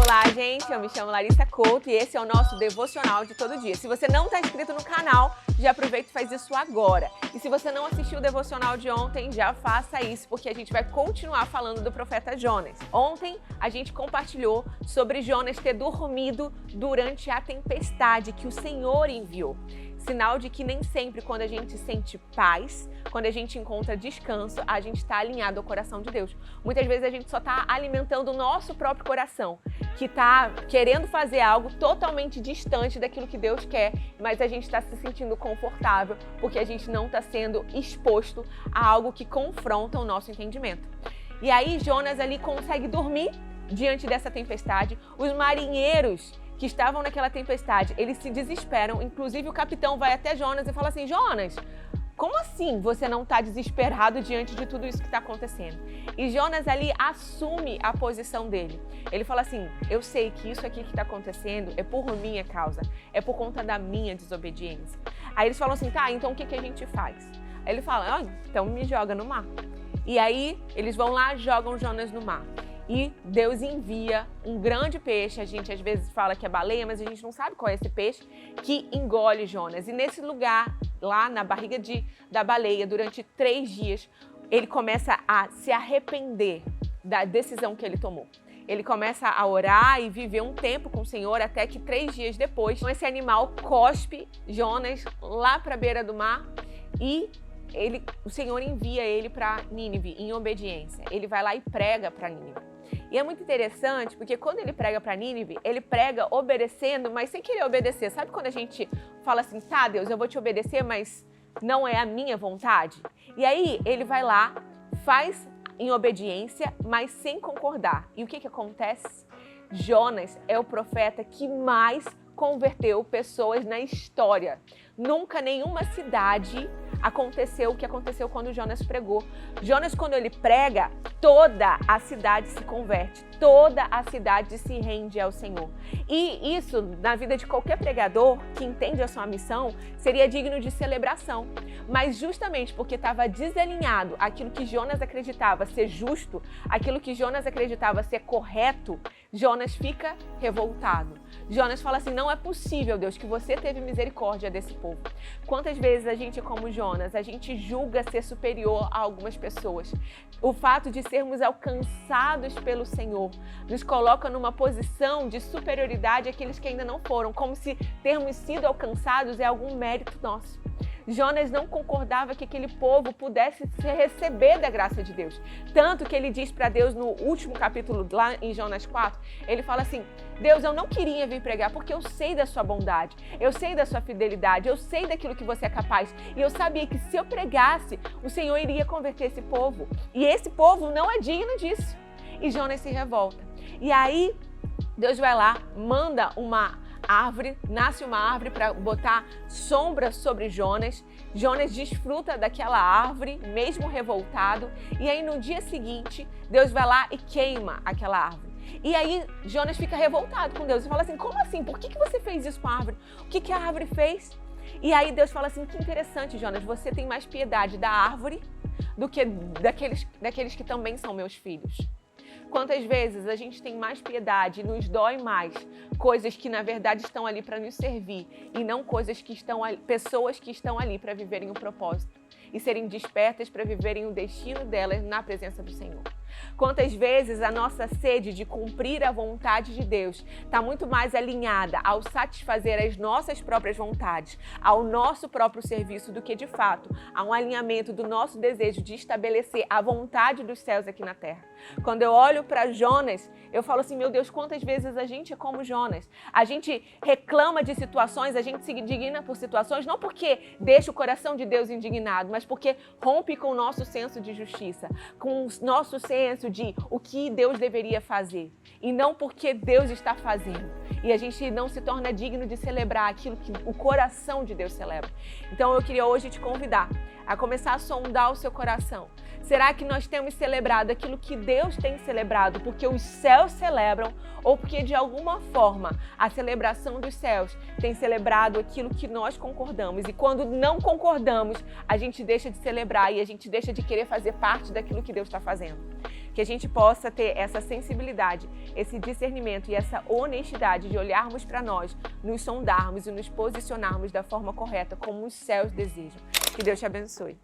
Olá, gente, eu me chamo Larissa Couto e esse é o nosso devocional de todo dia. Se você não está inscrito no canal, já aproveita e faz isso agora. E se você não assistiu o devocional de ontem, já faça isso, porque a gente vai continuar falando do profeta Jonas. Ontem a gente compartilhou sobre Jonas ter dormido durante a tempestade que o Senhor enviou. Sinal de que nem sempre quando a gente sente paz, quando a gente encontra descanso, a gente está alinhado ao coração de Deus. Muitas vezes a gente só está alimentando o nosso próprio coração, que está querendo fazer algo totalmente distante daquilo que Deus quer, mas a gente está se sentindo confortável porque a gente não está sendo exposto a algo que confronta o nosso entendimento. E aí Jonas ali consegue dormir diante dessa tempestade. Os marinheiros que estavam naquela tempestade, eles se desesperam, inclusive o capitão vai até Jonas e fala assim: Jonas, como assim você não está desesperado diante de tudo isso que está acontecendo? E Jonas ali assume a posição dele. Ele fala assim: eu sei que isso aqui que está acontecendo é por minha causa, é por conta da minha desobediência. Aí eles falam assim: tá, então o que a gente faz? Aí ele fala: então me joga no mar. E aí eles vão lá, jogam Jonas no mar. E Deus envia um grande peixe, a gente às vezes fala que é baleia, mas a gente não sabe qual é esse peixe, que engole Jonas. E nesse lugar, lá na barriga da baleia, durante 3 dias, ele começa a se arrepender da decisão que ele tomou. Ele começa a orar e viver um tempo com o Senhor, até que 3 dias depois, esse animal cospe Jonas lá para a beira do mar e o Senhor envia ele para Nínive em obediência. Ele vai lá e prega para Nínive. E é muito interessante, porque quando ele prega para Nínive, ele prega obedecendo, mas sem querer obedecer. Sabe quando a gente fala assim: tá, Deus, eu vou te obedecer, mas não é a minha vontade? E aí ele vai lá, faz em obediência, mas sem concordar. E o que acontece? Jonas é o profeta que mais converteu pessoas na história. Nunca nenhuma cidade aconteceu o que aconteceu quando Jonas pregou. Jonas, quando ele prega, toda a cidade se converte, toda a cidade se rende ao Senhor. E isso, na vida de qualquer pregador que entende a sua missão, seria digno de celebração. Mas justamente porque estava desalinhado aquilo que Jonas acreditava ser justo, aquilo que Jonas acreditava ser correto, Jonas fica revoltado. Jonas fala assim: não é possível, Deus, que você teve misericórdia desse povo. Quantas vezes a gente, como Jonas, a gente julga ser superior a algumas pessoas. O fato de sermos alcançados pelo Senhor nos coloca numa posição de superioridade àqueles que ainda não foram, como se termos sido alcançados é algum mérito nosso. Jonas não concordava que aquele povo pudesse receber da graça de Deus. Tanto que ele diz para Deus no último capítulo, lá em Jonas 4, ele fala assim: Deus, eu não queria vir pregar porque eu sei da sua bondade, eu sei da sua fidelidade, eu sei daquilo que você é capaz. E eu sabia que se eu pregasse, o Senhor iria converter esse povo. E esse povo não é digno disso. E Jonas se revolta. E aí, Deus vai lá, manda uma árvore, nasce uma árvore para botar sombra sobre Jonas. Jonas desfruta daquela árvore, mesmo revoltado. E aí no dia seguinte, Deus vai lá e queima aquela árvore. E aí Jonas fica revoltado com Deus e fala assim: como assim? Por que você fez isso com a árvore? O que a árvore fez? E aí Deus fala assim: que interessante, Jonas, você tem mais piedade da árvore do que daqueles que também são meus filhos. Quantas vezes a gente tem mais piedade, nos dói mais coisas que na verdade estão ali para nos servir e não pessoas que estão ali para viverem um propósito e serem despertas para viverem o destino delas na presença do Senhor. Quantas vezes a nossa sede de cumprir a vontade de Deus está muito mais alinhada ao satisfazer as nossas próprias vontades, ao nosso próprio serviço, do que de fato a um alinhamento do nosso desejo de estabelecer a vontade dos céus aqui na terra. Quando eu olho para Jonas, eu falo assim: meu Deus, quantas vezes a gente é como Jonas? A gente reclama de situações, a gente se indigna por situações, não porque deixa o coração de Deus indignado, mas porque rompe com o nosso senso de justiça, com o nosso senso de o que Deus deveria fazer, e não porque Deus está fazendo. E a gente não se torna digno de celebrar aquilo que o coração de Deus celebra. Então eu queria hoje te convidar a começar a sondar o seu coração. Será que nós temos celebrado aquilo que Deus tem celebrado porque os céus celebram, ou porque de alguma forma a celebração dos céus tem celebrado aquilo que nós concordamos? E quando não concordamos, a gente deixa de celebrar e a gente deixa de querer fazer parte daquilo que Deus está fazendo. Que a gente possa ter essa sensibilidade, esse discernimento e essa honestidade de olharmos para nós, nos sondarmos e nos posicionarmos da forma correta, como os céus desejam. Que Deus te abençoe.